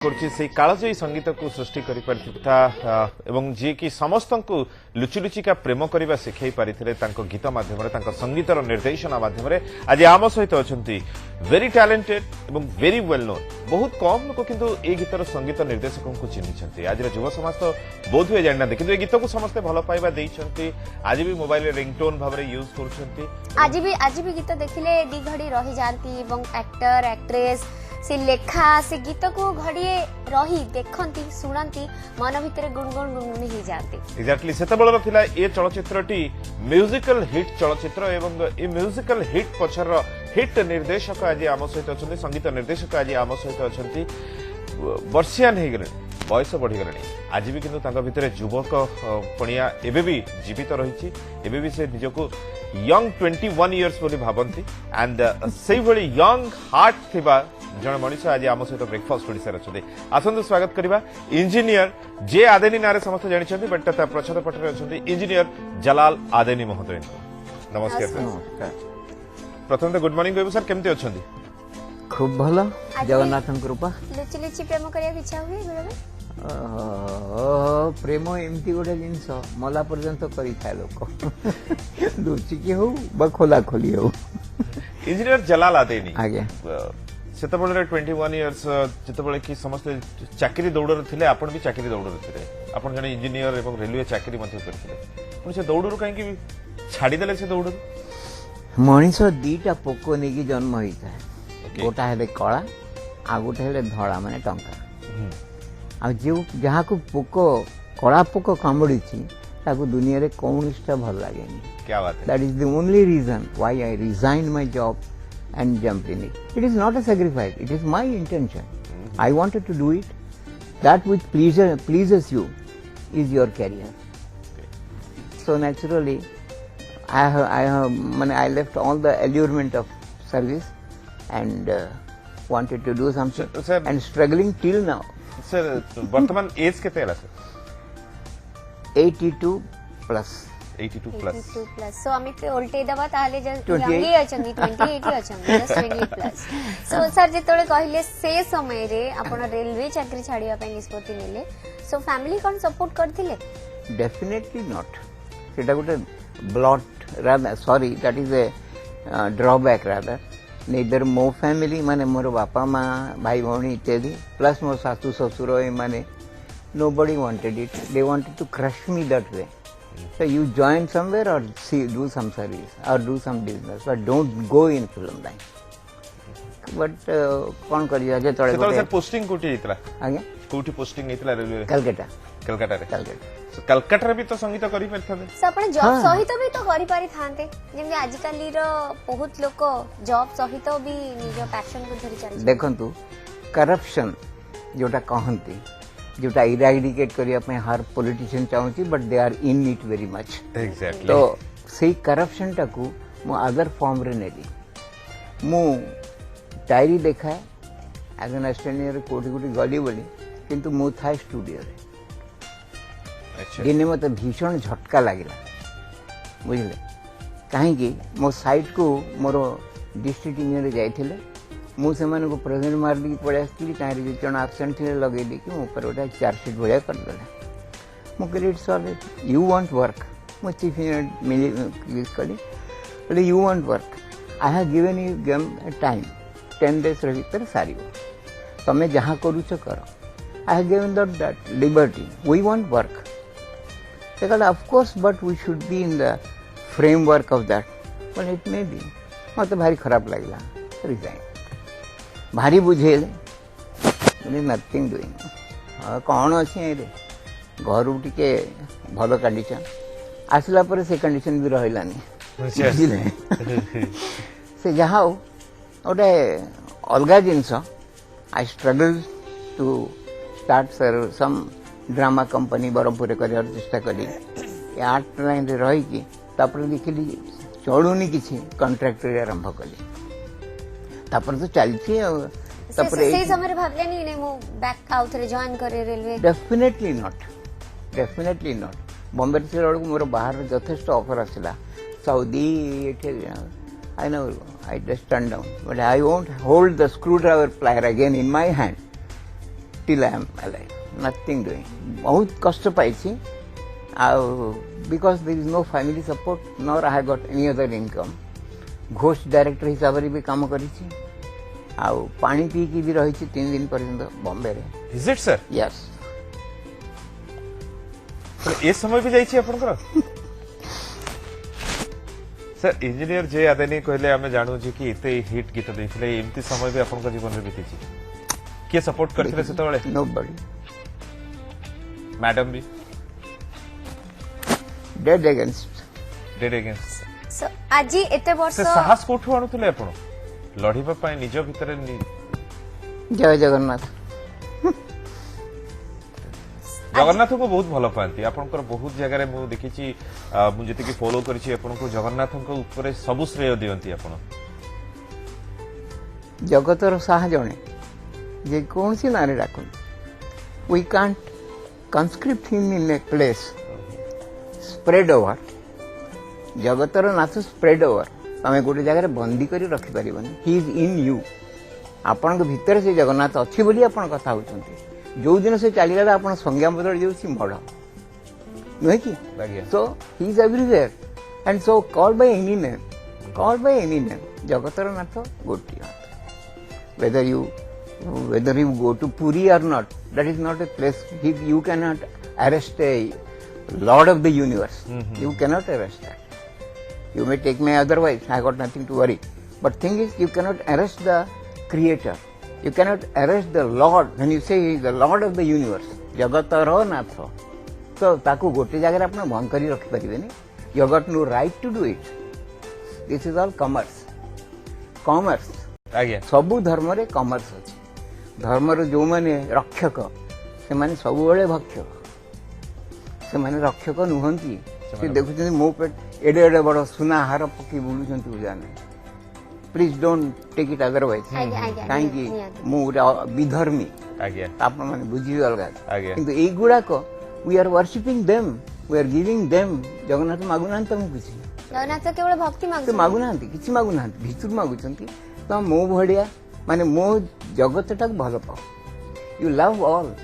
से कालजयी संगीत को सृष्टि करिता एवं जी कि समस्त को लुचि लुचिका प्रेम करने शिखई पारि गीत मध्यम संगीतर निर्देशन मध्यम आज आम सहित अच्छा वेरी टैलेंटेड एवं वेरी वेल नोन बहुत कम लोक किंतु ए गीतर संगीत निर्देशक को चिन्ह आज युव समाज तो बोध हुए जाना कि गीत को समस्ते भल पाइबा देइछंती आज भी मोबाइल रिंगटोन भाव में यूज करछंती आज भी गीत देखिले दी घड़ी रही जाती एवं एक्टर एक्ट्रेस से लेखा से गीत को घड़िए रही देखती शुणती मन भितर गुणगुण गुणगुण हो जाती एक्जाक्टली सेतबेलर थिला ए चलचित्रटी म्यूजिकल हिट चलचित्र एवं ए म्यूजिकल हिट पछर हिट निर्देशक आज आम सहित अच्छा संगीत निर्देशक आज आम सहित अच्छा वर्षियान हो गले बयस बढ़ी गले आज भी किंतु भितर युवक पणिया एबे भी जीवित रही एबे भी से निजको यंग 21 इयर्स बोली भावंती एंड से भली यंग हार्ट थिबा जन मनीष आज आम सहित ब्रेकफास्ट ओडिशा अच्छे आसतु स्वागत करवा इंजीनियर जे आदेनी ना समस्त जानते बट प्रच्छद पटे अच्छा इंजीनियर जलाल आदेनी महोदय नमस्कार सर प्रथम तो गुड मॉर्निंग कहबो सर केमती अच्छा खूब भल जगन्नाथ कृपा लुचि लुचि प्रेम करिया इच्छा हुए बेले प्रेम एमती गोटे जिनस मला पर्यंत करिथा लोक लुचि के हो बा खोला खोली हो इंजीनियर जलाल आदेनी आगे सेतबेले 21 इयर्स जितेबाला कि समस्ते चाकरी दौड़ थे आपण भी चाकरी दौड़ थे आपण जने इंजीनियर एवं रेलवे चाकरी करते से दौड़ कहीं छाड़ीदे से दौड़ मनीष दीटा पोक नहीं जन्म होता है गोटा है कला आ गोटे है धड़ा माने टंका आ जो जहाँ को पोक कला पोक कामुड़ी दुनिया रे कौनटा भल लगे क्या बात है that is the only reason why I resign my job and jump in it. It is not a sacrifice. It is my intention. I wanted to do it. That which pleases you is your career. So naturally, I left all the allurement of service and wanted to do something. Sir, and struggling till now. Sir, वर्तमान age कितने है sir? 82 plus. 82 plus. So अमित उल्टे दबा ताले just यंगी अछंदी 28 अछंदी जस्ट 28 प्लस. So सर जेतोले कहिले से समय रे आपण रेलवे चाकरी छाड़िया पे निष्पत्ति नेले. So फैमिली कोन सपोर्ट करथिले? Definitely not. सेटा गोटे blot rather sorry that is a drawback rather. Neither mo family माने मोर बापा मां भाई भौणी इत्यादि प्लस मोर सासू ससुर ए माने nobody wanted it. They wanted to crush me that way. So you join somewhere or do some service or do some business, but don't go in film line. But कौन करिया जे तळे तो सर पोस्टिंग कोठी हितला आगे कोठी posting हितला railway Calcutta रे सो कलकत्ता रे भी तो संगीत करि परथबे से आपण जॉब सहित भी तो करि पारि थांते जेम आजिकली रो बहुत लोक जॉब सहित भी निज पैशन को धरि चली देखंतु करप्शन जोटा कहंती जोटा इराडिकेट करने हर पॉलिटिशियन चाहूँगी but they are in it very much exactly तो से करप्शन टाकू मु अदर फॉर्म रे नेली मु डायरी देखा एज एन असिस्टेंट कोटी कोटी गली बोली किंतु मु था स्टूडियो रे दिने मत भीषण झटका लगिला बुझले कहीं मो साइट को मोर डिस्ट्रिक्ट इंजीनियर जाइथिले मु से को प्रेजेंट मार दी पड़े आसती कहीं जन आबसेंट थे लगे कि मो पर गोटे चार्जसीट भाया करदे मुझे it's all you want work मो चीफ इंजीनियर कली बोले you want work I have given you game time 10 days भीतर सारी तुम्हें जहाँ करुच कर I have given that liberty we want work they called of course but we should be in the framework of that but it may be मत भारी खराब लगला रिजाइन भारी बुझे नथिंग डूइंग कौन अच्छे रे घर टिके भल कंडीशन आसला पर से कंडीशन भी रहिलानी से जहाँ गोटे अलग जिनस I struggle to start some drama company Berhampur कर चेष्टा करी आर्ट लाइन रे रही देखिली चलुनी किसी कंट्राक्टर आरंभ कली तापर तो चलती से समय भाबले नहीं मो बैक आउट रे जॉइन करे रेलवे डेफिनेटली नॉट बॉम्बे से रोड मोर बाहर यथेष्ट ऑफर आसला Saudi I know I just turn down but I won't hold the screw driver plier again in my hand till I am alive. Nothing doing. बहुत कष्ट पाइछि because there is no family support nor I have got any other income. Ghosh director हिसाब से भी काम करिछि आउ पानी P की भी रही 3 दिन पर्यंत बॉम्बे रे. Is it sir? यस. ए समय भी जाइछि आपनकर सर. इंजीनियर जे आदेनी कहले आमे जानू जे कि एते हिट गीत देथिले एमती समय भी आपनकर जीवन रे बीतिछि. के सपोर्ट करथिले सेतबेले? नोबडी. मैडम भी डेड अगेंस्ट. सो आज एते वर्ष से साहस कोठु आणुथिले आपण लढिबा पय निज भितरे जय जगन्नाथ. जगन्नाथ को बहुत भल पाती आपनकर बहुत जगह मु देखिछि मु जति कि फॉलो करिछि आपन को जगन्नाथ को ऊपर सब श्रेय दियंती आपण. जगतर साह जणे जे कौन सी नारे डाकन. We can't conscript him in a place. Spread over. जगतर नाथ स्प्रेड ओवर. तमे गोटे जगह बंदी करी रखि परिबनी. He is in you. आपन के भीतर से जगन्नाथ अछि बोली आपन कथा होचंती. जो दिन से चलीगला आपन संज्ञा बदल जाउछि मढ़ नुहे कि. So he is everywhere and so called by any name. Called by any name. जगतर नाथ गोटी. whether you go to Puri or not, that is not a place. You cannot arrest a Lord of the universe. You cannot arrest that. You may take me otherwise. I got nothing to worry. But thing is, you cannot arrest the Creator. You cannot arrest the Lord. When you say he is the Lord of the universe, Jagataro Natho. So ताकू गोटे जगह अपना भंग करी रखि परिबे नि. You got no right to do it. This is all commerce. Commerce. आज्ञा सबु धर्म रे कॉमर्स अछि. धर्म रो जो माने रक्षक से माने सबु बेले भक्षक. से माने रक्षक नुहंती. से देखुछन मो पेट एडे एडे बड़ सुना हार पकी बुलुछंती बुझाने. Please don't take it otherwise. काहे कि मो विधर्मी. आज्ञा आप माने बुझी अलगा. आज्ञा किंतु ए गुडा को we are worshipping them. We are giving them. Jagannath मागुनान तम कुछ. जगन्नाथ केवल भक्ति मांगु. मागुनांती किछि मागुनांती. भितुर मागुचंती. तो मो भड़िया माने मो जगत टाक भल पाओ. यू लव ऑल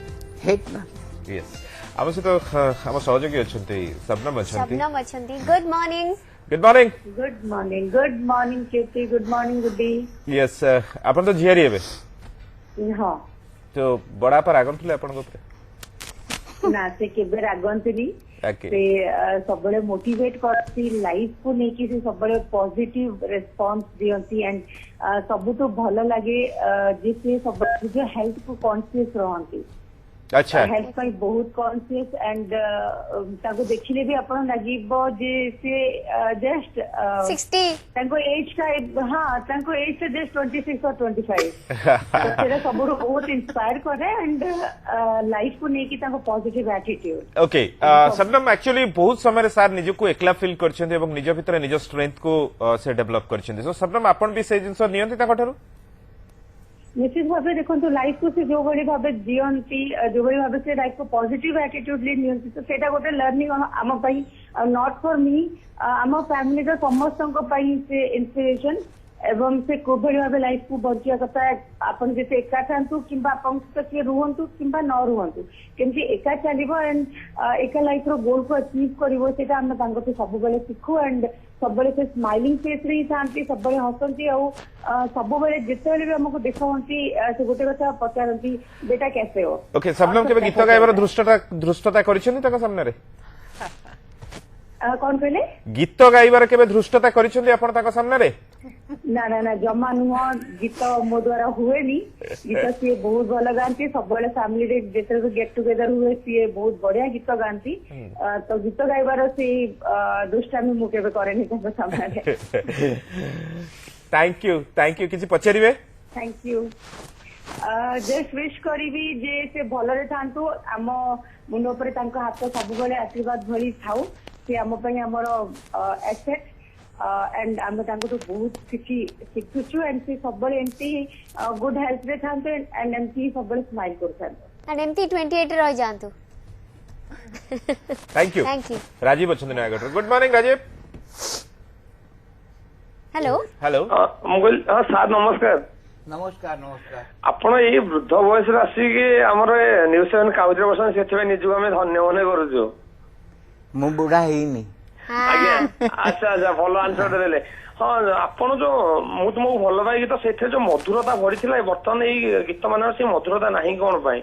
हेट ना. यस हम से तो हम सहयोगी अछंती सबनम अछंती. Good morning. Good morning. Good morning केती. गुड मॉर्निंग गुडी. यस अपन तो झियारी हेबे. हां तो बड़ा पर आगन थले अपन को ना से केबे रागंतनी. से सबले मोटिवेट करती लाइफ को नेकी से सबले पॉजिटिव रिस्पांस दियंती एंड सब तो भल लगे जे सब जो हेल्थ को कॉन्शियस रहंती. अच्छा हेल्थ पाई बहुत कॉन्शियस एंड ताको देखिले भी अपन लागिबो जे से जस्ट 60 ताको एज का. हां ताको एज से जस्ट 26 और 25. तो तेरा सबरो बहुत इंस्पायर करे एंड लाइफ को नेकी ताको पॉजिटिव एटीट्यूड. ओके सबनम एक्चुअली बहुत समय सार निज को एकला फील करछन्ते एवं निज भितर निज स्ट्रेंथ को से डेवलप करछन्ते. सो सबनम अपन भी से जिंस नियंती ताको ठरू निश्चित भाव देखो लाइफ को से जो भाई भाव जीवंती जो भाई भाव से लाइफ को पॉजिटिव एटीट्यूड नियंती. तो सेटा गोटे लर्निंग आम पाई नॉट फॉर मी आम फैमिली रो समस्त से इंस्पिरेशन एवं से को भाई भाव लाइफ को बंचिया कथा. आपन जैसे एका थांतु किंबा आपन किए रुहंतु किंबा न रुहंतु केमती एका चलिबो एंड एका लाइफ रो गोल को अचीव करिवो सेटा हम तांको से सब बेले सिखु एंड सब से स्माइलिंग फेस रे थांती सब हसंती आ सब बेले जेते भी हमको देखंती से गोटे कथा पचारंती बेटा कैसे हो. ओके सबनम के गीत गाइबार धृष्टता करिसेनी ताका सामने रे कौन कहले गीत गाइबार केबे धृष्टता करिसेनी आपण ताका सामने रे. ना ना ना जमा नुह गीत मो द्वारा हुए नी. गीत सी बहुत भल गांती. सब फैमिली रे जेते गेट टुगेदर हुए सी बहुत बढ़िया गीत गांती. तो गीत गाइबार से दुष्टामी मु केबे करेनी ताका सामने रे. थैंक यू किछि पछारिबे. Thank you. जस्ट विश करिबी जे से भलरे थांतु आम मुंड ऊपर तांको हाथ सब बेले आशीर्वाद भरी थाउ. से आम पई हमर एसेट एंड आम तांको तो बहुत किछि शिखुछु एंड से सब बेले एंटी गुड हेल्थ रे थांतु एंड एमती सब बेले स्माइल करथांतु एंड एमती 28 रह जांतु. Thank you. राजीव अछन Nayagarh. Good morning Rajiv. Hello मुगल सर नमस्कार. नमस्कार नमस्कार ଆପଣ ଏଇ ବୃଦ୍ଧ ବୟସରେ ଆସିକି ଆମର ନ୍ୟୁଜ 7 କାଉଜରେ ବସନ୍ତି ସେଥିପାଇଁ ନିଜକୁ ଆମେ ଧନ୍ୟ ମନେ କରୁଛୁ। ମୁଁ ବୁଢା ହେଇନି। ଆଜ୍ଞା ଆଚ୍ଛା ଆଚ୍ଛା ଭଲ ଆନ୍ସର ଦେଲେ। ହଁ ଆପଣ ଯୋଉ ମୁଁ ତୁମକୁ ଭଲ ପାଇ ଗୀତ ସେଥିରେ ଯୋଉ ମଧୁରତା ଭରିଥିଲା ବର୍ତ୍ତମାନ ଏଇ ଗୀତ ମାନଙ୍କର ସେଇ ମଧୁରତା ନାହିଁ କଣ ପାଇଁ?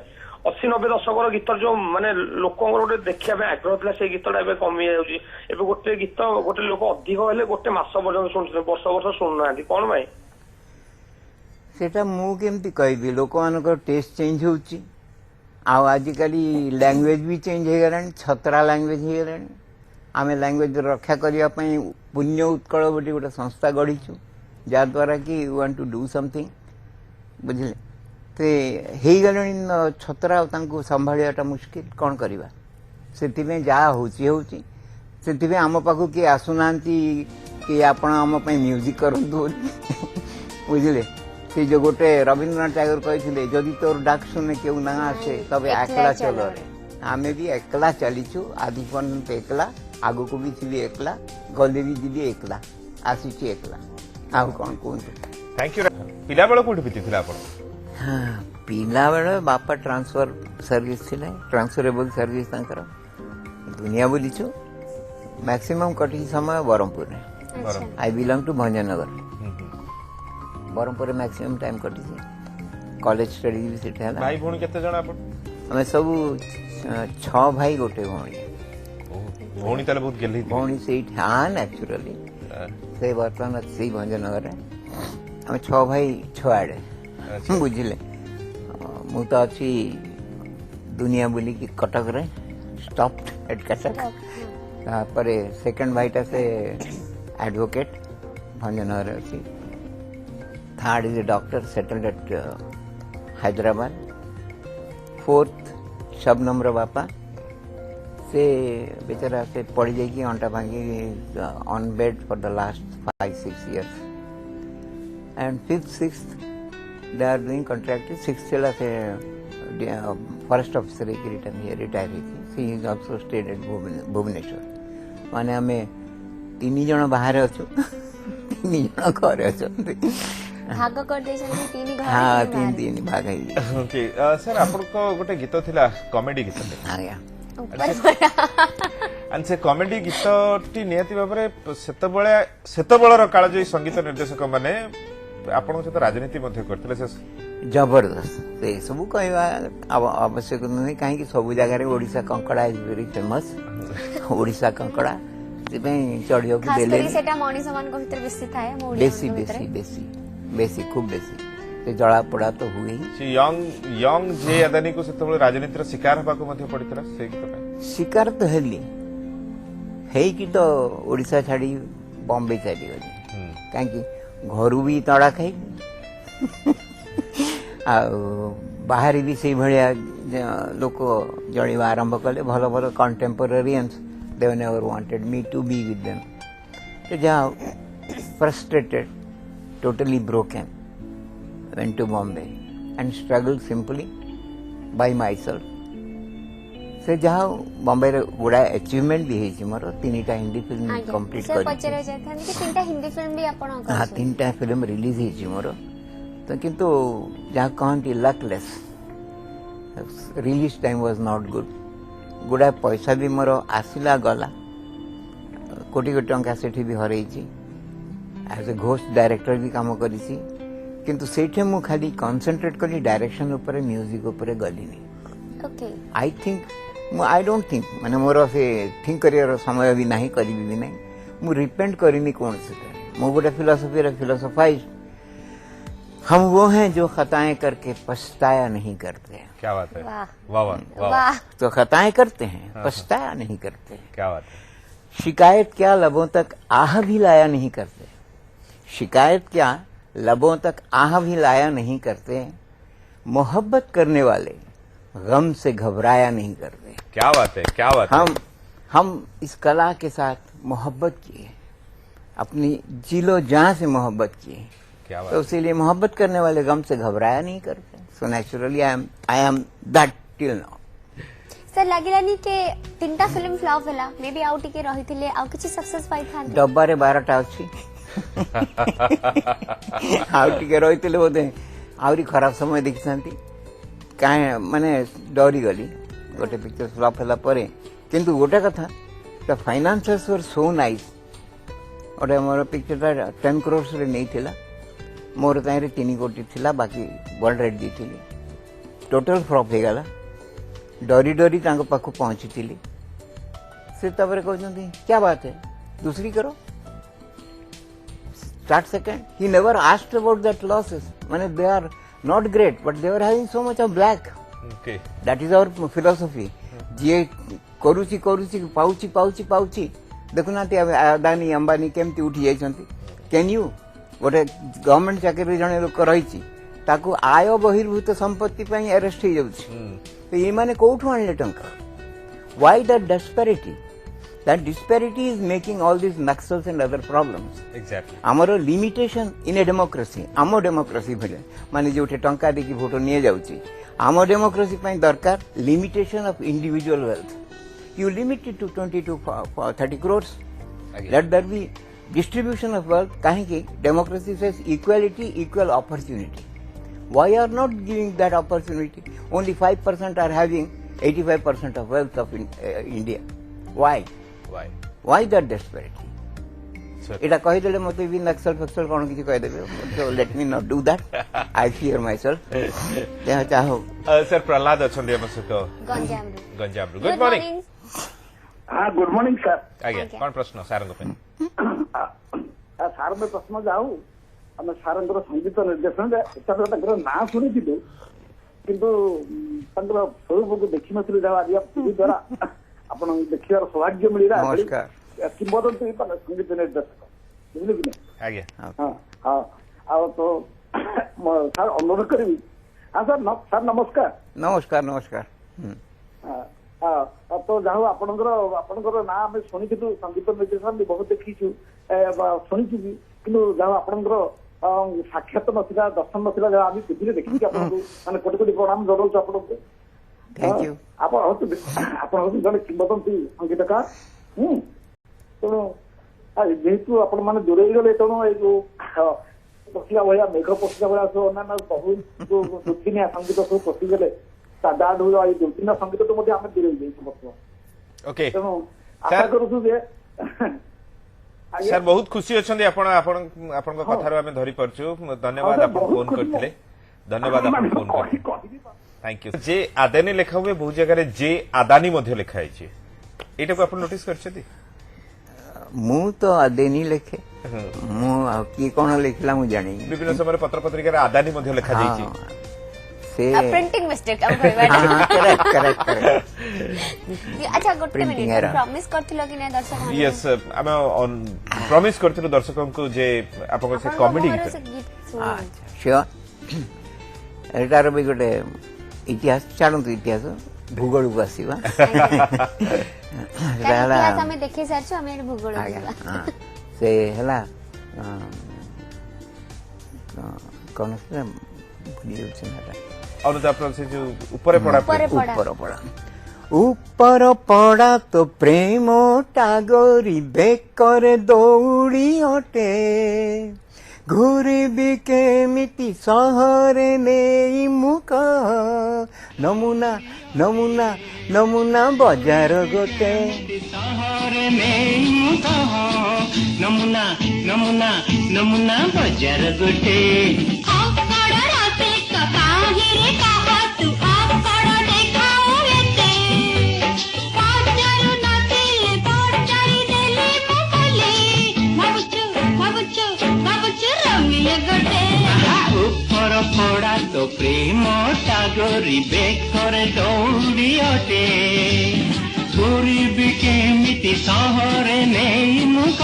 80-90 ଦଶକର ଗୀତ ଯୋଉ ମାନେ ଲୋକଙ୍କର ଗୋଟେ ଦେଖିବା ପାଇଁ ଆଗ୍ରହ ଥିଲା ସେଇ ଗୀତଟା ଏବେ କମି ଯାଉଛି। ଏବେ ଗୋଟେ ଗୀତ ଗୋଟେ ଲୋକ ଅଧିକ ହେଲେ ଗୋଟେ ମାସ ପର୍ଯ୍ୟନ୍ତ ଶୁଣୁଛନ୍ତି ବର୍ଷ ବର୍ଷ ଶୁଣୁନାହାନ୍ତି କଣ ପାଇଁ? ସେଟା ମୁଁ କେମିତି କହିବି ଲୋକମାନଙ୍କର ଟେଷ୍ଟ ଚେଞ୍ଜ ହଉଛି ଆଉ ଆଜିକାଲି ଲାଙ୍ଗୁଏଜ ବି ଚେଞ୍ଜ ହେଇଗଲାଣି ଛତରା ଲାଙ୍ଗୁଏଜ ହେଇଗଲାଣି। ଆମେ ଲାଙ୍ଗୁଏଜ ରକ୍ଷା କରିବା ପାଇଁ ପୁଣ୍ୟ ଉତ୍କଳ ବୋଲି ଗୋଟେ ସଂସ୍ଥା ଗଢ଼ିଛୁ ଯାହାଦ୍ୱାରା କି you want to do something ବୁଝିଲେ ସେ ହେଇଗଲେଣି ଛତରା ଆଉ ତାଙ୍କୁ ସମ୍ଭାଳିବାଟା ମୁସ୍କିଲ କ'ଣ କରିବା ସେଥିପାଇଁ ଯାହା ହେଉଛି ହେଉଛି ସେଥିପାଇଁ ଆମ ପାଖକୁ କିଏ ଆସୁନାହାନ୍ତି କି ଆପଣ ଆମ ପାଇଁ ମ୍ୟୁଜିକ୍ କରନ୍ତୁ ବୋଲି ବୁଝିଲେ ସେ ଯୋଉ ଗୋଟେ ରବୀନ୍ଦ୍ରନାଥ ଟାଗୋର କହିଥିଲେ ଯଦି ତୋର ଡାକ ଶୁନେ କେଉ ନା ଆସେ ତବେ ଏକଲା ଚଲ ରେ ଆମେ ବି ଏକଲା ଚାଲିଛୁ ଆଜି ପର୍ଯ୍ୟନ୍ତ ଏକଲା ଆଗକୁ ବି ଥିବି ଏକଲା ଗଲେ ବି ଯିବି ଏକଲା ଆସିଛି ଏକଲା ଆଉ କ'ଣ କୁହନ୍ତୁ। Thank you. पिलाबेल कोठी बितिथिला आपण? ପିଲାବେଳେ ବାପା ଟ୍ରାନ୍ସଫର ସର୍ଭିସ ଥିଲେ ଟ୍ରାନ୍ସଫରେବଲ ସର୍ଭିସ ତାଙ୍କର ଦୁନିଆ ବୁଲିଛୁ ମ୍ୟାକ୍ସିମମ୍ କଟିଛି ସମୟ ବ୍ରହ୍ମପୁରରେ। ଆଇ ବିଲଙ୍ଗ ଟୁ ଭଞ୍ଜନଗର ବ୍ରହ୍ମପୁରରେ ମ୍ୟାକ୍ସିମମ୍ ଟାଇମ୍ କଟିଛି କଲେଜ ଷ୍ଟଡି ବି ସେଠି ହେଲା। भाई भौणी केते जण आपण? ଆମେ ସବୁ 6 ଭାଇ ଗୋଟେ ଭଉଣୀ। भौणी ताले बहुत गेली ଭଉଣୀ ସେଇଠି ହଁ ନ୍ୟାଚୁରାଲି ସେ ବର୍ତ୍ତମାନ ସେଇ ଭଞ୍ଜନଗରରେ ଆମେ 6 ଭାଇ 6 ଆଡ଼େ ବୁଝିଲେ ମୁଁ ତ ଅଛି ଦୁନିଆ ବୁଲିକି କଟକରେ ଷ୍ଟପ୍ ଏଟ୍ କଟକ ତାପରେ ସେକେଣ୍ଡ ଭାଇଟା ସେ ଆଡଭୋକେଟ ଭଞ୍ଜନଗରରେ ଅଛି third is a doctor settled at Hyderabad fourth शबनम्र बापा से बेचारा से पड़ जाइए अंटा भांगी on bed for the last 5-6 years and fifth sixth they are doing contract sixth चला से फॉरेस्ट ऑफिसर की retire she is also stayed at Bhubaneswar माने आम 3 जन बाहर अच्छु 3 जन घर अच्छा भाग कर देछन तीन घर हाँ तीन भाग है। ओके सर आपण को गोटे गीत थिला कॉमेडी गीत आज्ञा एंड से कॉमेडी गीत टी नियति भाबरे सेतबेळर काल जो संगीत निर्देशक माने आपण सहित राजनीति मध्ये करथिले से जबरदस्त से सब कहवा आवश्यक नहीं कहीं सब जगह ओडिशा कंकड़ा इज वेरी फेमस ओडिशा कंकड़ा चढ़िया खास करी सेटा मनीष मान को भीतर बेसी थाए मोडी बेसी बेसी बेसी बेसी खूब बेसी से जड़ा पड़ा तो हुए ही सी यंग जे अदानी को सेतबेळ राजनीतिर शिकार हबा को मध्ये पड़ितला से गीत शिकार तो हेली है कि तो ओडिशा छाड़ी बॉम्बे चली गली कहीं घर भी तड़ा खाई बाहर भी से भाया लोक जड़वा आरंभ कले भल भल contemporaries they never wanted me to be with them तो जा frustrated totally broken went to Bombay and struggled simply by myself से जहाँ बॉम्बे रे गुड़ा अचीवमेंट भी है मोर 3टा हिंदी फिल्म कंप्लीट कर पचरे जाथन कि 3टा हिंदी फिल्म भी आपण हां 3टा फिल्म रिलीज है मोर तो किंतु जहाँ कहती luckless release time was not good गुड़ा पैसा भी मोर आसिला गला कोटी कोटी टंका सेठी भी हरई एज ए घोस्ट डायरेक्टर भी काम करी किंतु सेठे मु खाली कंसंट्रेट कली डायरेक्शन ऊपर म्यूजिक ऊपर गली नहीं okay I think I don't think माने मोर से थिंक करियर समय भी नहीं करी भी नहीं मु रिपेंट करिनी कौन से मु गोटे फिलोसफी रे फिलोसोफाइज हम वो हैं जो खताएं करके पछताया नहीं करते। क्या बात है वाह वाह वाह वाह तो खताएं करते हैं पछताया नहीं करते। क्या बात है शिकायत क्या लबों तक आह भी लाया नहीं करते शिकायत क्या लबों तक आह भी लाया नहीं करते मोहब्बत करने वाले गम से घबराया नहीं करते। क्या बात है क्या बात है हम इस कला के साथ मोहब्बत किए अपनी जिलो जान से मोहब्बत किए क्या बात तो इसीलिए मोहब्बत करने वाले गम से घबराया नहीं करते। So naturally I am that till now. Sir लागिलानी के 3टा फिल्म फ्लॉप होला मे बी आउट के रहिथिले आउ किछि सक्सेस पाई थान डब्बा रे 12टा अछि आउ टिके रहिथिले बोधे आहरी खराब समय देखी कहीं माने डरी गली गोटे पिक्चर फ्लॉप होला परे किंतु गोटे कथा the finances were so nice गोटे मोर पिक्चर 10 crores रे नहीं थिला मोर ताइरे 3 कोटी थिला बाकी वर्ल्ड रेट दी टोटल फ्लॉप हो गला डरी डरी तांको पाखु पहुंची थिली से तबरे कहते क्या बात है दूसरी करो start second. He never asked about that losses. Mane they are not great, but they were having so much of black. Okay. That is our philosophy. जे करूची पाउची देखुना अदानी अंबानी केमती उठी जाइछंती कैन यू गोटे गवर्नमेंट चाकरी जने लोक रहिछि ताकू आय बहिर्भूत संपत्ति पई अरेस्ट हो जाउछि तो ये माने कोठु आणले टंका why that disparity That disparity is making all these nexus and other problems. Exactly. Amaro limitation in a democracy. Amo democracy भले माने जोटे टंका देकी भोट निये जाउची. Amo democracy पई दरकार limitation of individual wealth. You limit it to 20 to 30 crores. Again. Let there be distribution of wealth. काहे कि democracy says equality, equal opportunity. Why are not giving that opportunity? Only 5% are having 85% of wealth of India. Why? Why that disparity? Ita कहि देले मते भी नक्सल फक्सल कोन किछि कहि देबे so let me not do that. I fear myself. जहाँ चाहो sir Prahlad अछंदी हम सहित गंजामरू गुड मॉर्निंग हां गुड मॉर्निंग सर आगे कोन प्रश्न सारंग पे सार में प्रश्न जाऊ हम सारंगर संगीत निर्देशन एटा तो ना सुनिथिलु किंतु तंगर स्वरूप को देखि नथिलु जा आज टीवी द्वारा आपण देखिबार सौभाग्य मिलिला नमस्कार किंबदंती संगीत निर्देशक बुझले कि आगे हां हां आ तो सर अनुरोध करी हां सर नमस्कार नमस्कार नमस्कार तो जाओ आपणकर ना आम शुणिलु संगीत निर्देशन भी बहुत देखीचु शुणिचु भी किंतु जाओ आपणकर साक्षात नथिला दर्शन नथिला जहाँ आम टीवी देखी माने कोटी कोटी प्रणाम जनाऊँ आपको थैंक यू आप जन किंबदंती संगीतकार तेणु जेहेतु आपण मैंने दूरे गले तेणु ये जो पशिला भाया मेघ पशिला भाया सब अन्य बहु दुर्दिनिया संगीत सब पशिगले डाड हुआ ये दुर्दिनिया संगीत तो आम दूरे बर्तमान ओके तेणु आशा करूँ जे सर बहुत खुशी अच्छे आपण कथार आम धरी पारछु धन्यवाद आप फोन करथिले धन्यवाद आप फोन कर थैंक यू जे आदानी लेखा हुए बहुत जगह जे आदानी मध्य लेखा है एटा को आप नोटिस करछथि मु तो आदानी लेखे मु की कोन लेखला मु जानि विभिन्न समय पत्र पत्रिका रे आदानी मध्य लेखा जाइछि से प्रिंटिंग मिस्टेक हम कहबा करेक्ट अच्छा गुड मिनिट प्रॉमिस करथिलो कि नै दर्शक यस हम प्रॉमिस करथिलो दर्शकों को जे आपन से कॉमेडी गीत अच्छा श्योर एटार भी गोटे इतिहास छाड़ू इतिहास भूगोल को आसवा इतिहास हमें देखि सारछु हमें भूगोल से हला कौन से भूली जाउछ ना अनुता से जो ऊपर पड़ा तो प्रेम टागोरी बेकर दौड़ी अटे घूरी केमिति सहरे नेई मुख नमुना नमुना नमुना बजार गोटे सहरे नेई मुख नमुना नमुना नमुना बजार गोटे पड़ा तो प्रेम टागोरी बेकर दौड़ी अटे गरीबी केमिति सहरे नेई मुख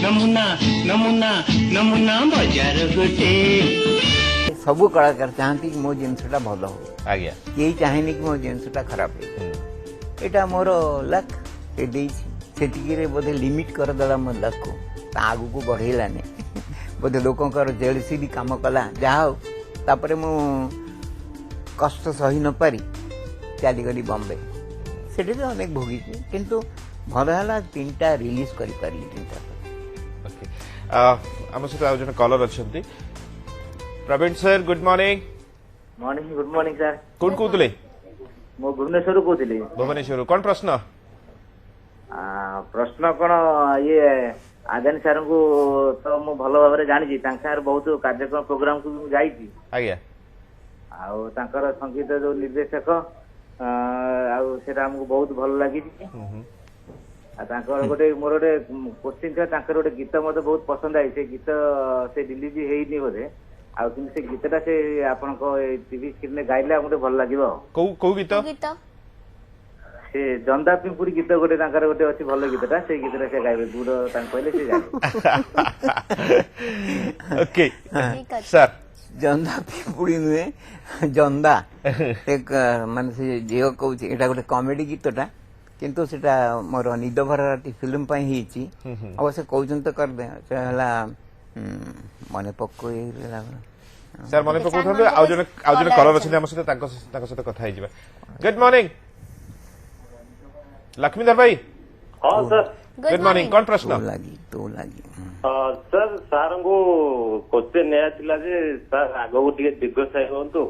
नमुना नमुना नमुना बजार गोटे सब कलाकार चाहती कि मो जिनसटा भल हो आज्ञा यही चाहेनी कि मो जिनसटा खराब हो एटा मोर लक ए देछि सेटिके बोधे लिमिट कर देला मो लक को आगु को बढ़ेलानी बोधे लोकंकर जेलसी भी काम कला जहा तापरे मु कष्ट सही न पारी चली गली बॉम्बे सेठी भी अनेक भोगी किंतु भल है 3टा रिलीज करी पारी 3टा ओके आम सहित आज जन कलर अच्छा Praveen sir good morning morning good morning sir कौन कहते मु भुवनेश्वर कहली भुवनेश्वर कौन प्रश्न प्रश्न कौन ये आदानी सार को तो मु भल भाव जानी बहुत कार्यक्रम प्रोग्राम को जाइए आज्ञा आउ तांकर संगीत जो निर्देशक आमको बहुत भल लगी गोटे मोर गोटे क्वेश्चन था गोटे गीत मत बहुत पसंद आई से गीत से रिलीज होनी बोधे आ से गीतटा से आपण टीवी स्क्रीन में गाइले गोटे भल लगे कौ गीत गीत से जंदा पिंपुड़ी गीत गोटे गोटे अच्छी भल गीतटा से गीतटा से गाइबे गुड़ कहले से गाइबे ओके ठीक अछि सर जंदा पिंपुड़ी नुहे जंदा एक मान से झील कौच एटा गोटे कॉमेडी गीतटा किंतु सेटा मोर निद भरा राति फिल्म पाई हिची अवश्य कहउछन तो कर दे हला मने पक्को सर मन पकाउथबे आ जने कलर अछि हम सहित तांको सहित कथा हे जिबा गुड मॉर्निंग लक्ष्मीधर भाई हाँ सर गुड मॉर्निंग कौन प्रश्न तो लागी सर सार को क्वेश्चन नया थिला जे सर आगो को टिके दीर्घायु होंतु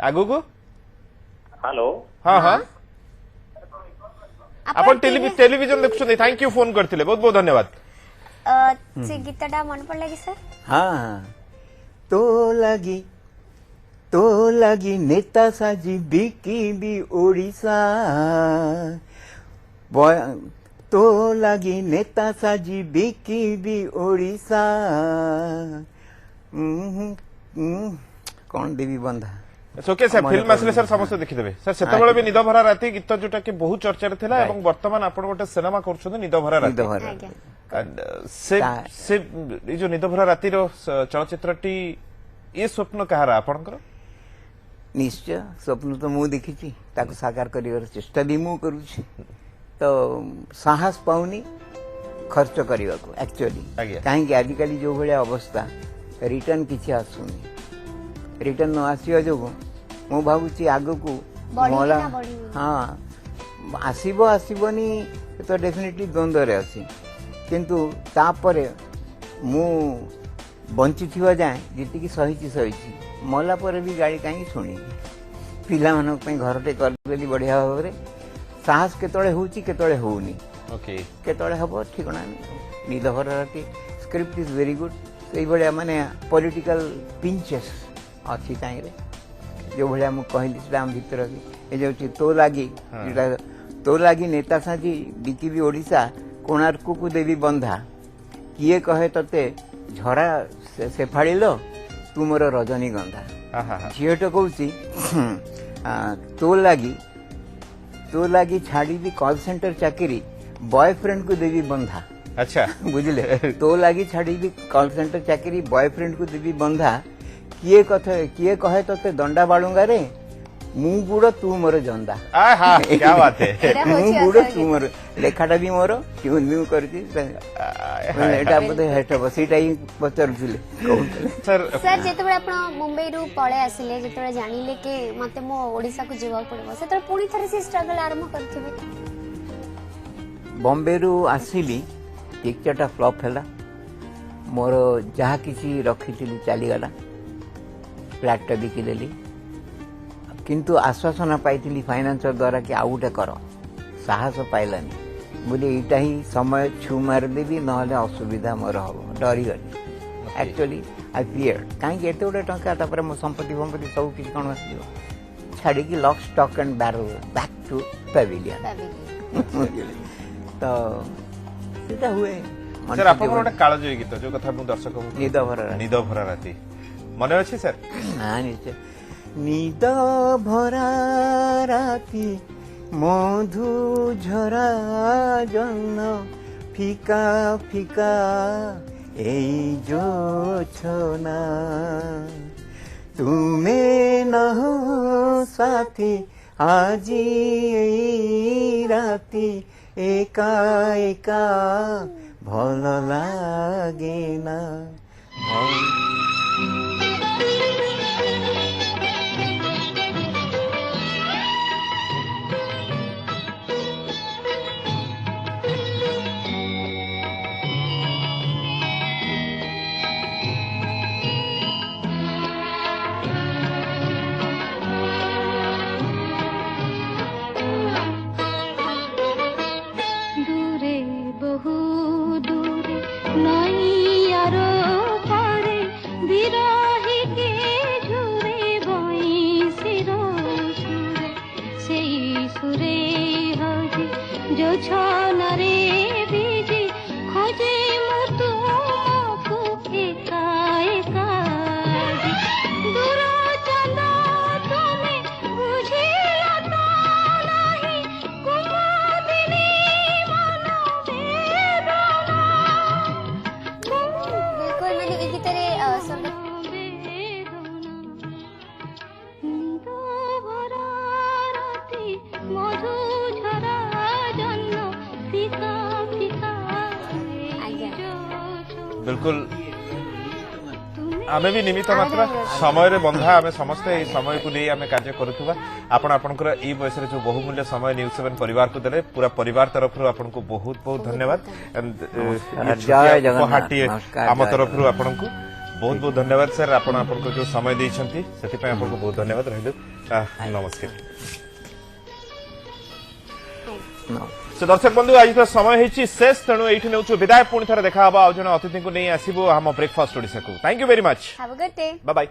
आगो को हेलो हाँ हाँ अपन टेलीविजन देखुछन थैंक यू फोन करथिले बहुत बहुत धन्यवाद से गीतटा मन पड़ला कि सर हाँ तो लगी नेता साजी बिकी भी ओडिशा तो लगी नेता साजी बिकी भी ओडिशा कौन देवी बंधा ओके सर फिल्म आसले सर समस्त देखिदेबे सर सेतबेले भी निद भरा राति गीत जोटा कि बहुत चर्चा थिला एवं वर्तमान आपण गोटे सिनेमा करछन निद भरा राति से जो निद भरा राति रो चलचित्रटी ये स्वप्न कहारा आपनकर निश्चय स्वप्न तो मु देखी ताको साकार करिवार चेष्टा भी मु करूछी तो साहस पाउनी खर्च करने को एक्चुअली कहीं आजिकल जो भाया अवस्था रिटर्न किसी आसुनी रिटर्न न आसवा जो मु भावुची आग को मला हाँ आसब आसबनी तो डेफिनेटली द्वंद्व अच्छी किंतु तापर मु बंची थी जाए जी सही मला पर भी गाड़ी कहीं शुणी पिला घरटे करदेली बढ़िया भाव में साहस केतळे होउची केतळे होउनी ओके केतळे हबो ठिकना निद भर राति स्क्रिप्ट इज वेरी गुड सेई भलिया माने पॉलिटिकल पिंचेस अछि ताई रे जो भलिया मु कहली स्लाम भीतर ए जो तो लागी नेता साजी बीकीबी ओडिसा कोणार्क को देवी बंधा किए कहे तते झरा से फाड़िलो तू मोर रजनीगंधा झीट कहूची तो लागी छाड़ी भी कॉल सेंटर चाकरी बॉयफ्रेंड को देवी बंधा अच्छा बुझले तो लागी छाड़ी भी कॉल सेंटर चाकरी बॉयफ्रेंड को देवी बंधा किए कहे तोते दंडा बाड़ूंगा रे मु गुड़ तू मोर जंदा क्या बात है मु गुड़ तू मोर लेखाटा भी मोर ट्यून भी करती एटा बोधे हेट हबो सेटा ही पचारुथिले सर सर जेतबे आपण मुंबई रु पळे आसिले जेतबे जानिले के मते मो ओडिसा को जीवा पड़बो सेतबे पुणी थरे से स्ट्रगल आरंभ करथिबे बॉम्बे रु आसिली पिक्चरटा फ्लॉप हैला मोर जहा किसी रखिथिली चली गला फ्लैट बिकी देली किंतु आश्वासन पाई फाइनान्सर द्वारा कि आउ गोटे कर साहस पाइलानी बोले यहाँ ही समय छू मारदेवी ना असुविधा मोर हम डरीगली एक्चुअली आई फियर कहीं एत गोटे टापर मो संपत्ति फंपत्ति सब किसी कौन आस छाड़ी lock stock and barrel back to pavilion तो सीधा हुए सर आप गोटे कालजयी गीत जो कथा मु दर्शक निद भरा राति मन अच्छी सर हाँ निश्चय निद भरा राति मधु झरा जन्न फिका फिका এই জোছনা তুমি নহ সাথী আজি এই রাতি একা একা ভাল লাগে না ଯୋଛନରେ ବିଜି ଖୋଜେ ମୁଁ ତୁମକୁ ଏକା ଏକା ଦୂର ଚାନ୍ଦ ତୁମେ ବୁଝିଲ ତ ନାହିଁ କୁମୁଦିନୀ ମନ ବେଦନା बिल्कुल मैंने ये गीत रे संगीत बिल्कुल आमे भी निमित्त मात्र समय रे बंधा आमे समस्ते এই समय को नहीं आमे कार्य करूथुबा आपण आपनकर ई बयस रे जो बहुमूल्य समय न्यूज 7 परिवार को देले पूरा परिवार तरफ रो आपनको बहुत बहुत धन्यवाद जय जगन्नाथ हाटी नमस्कार आम तरफ रो आपनको बहुत बहुत धन्यवाद सर आपण आपनको जो समय देइछंती सेति पे आपनको बहुत धन्यवाद रहिलु नमस्कार से दर्शक बंधु आज तो समय होइछि शेष तेणु एठी नेउछु विदाय पुणी थरे देखा हबा आ जने अतिथि को नहीं आसीबो हम ब्रेकफास्ट ओडिसा को thank you very much have a good day bye bye.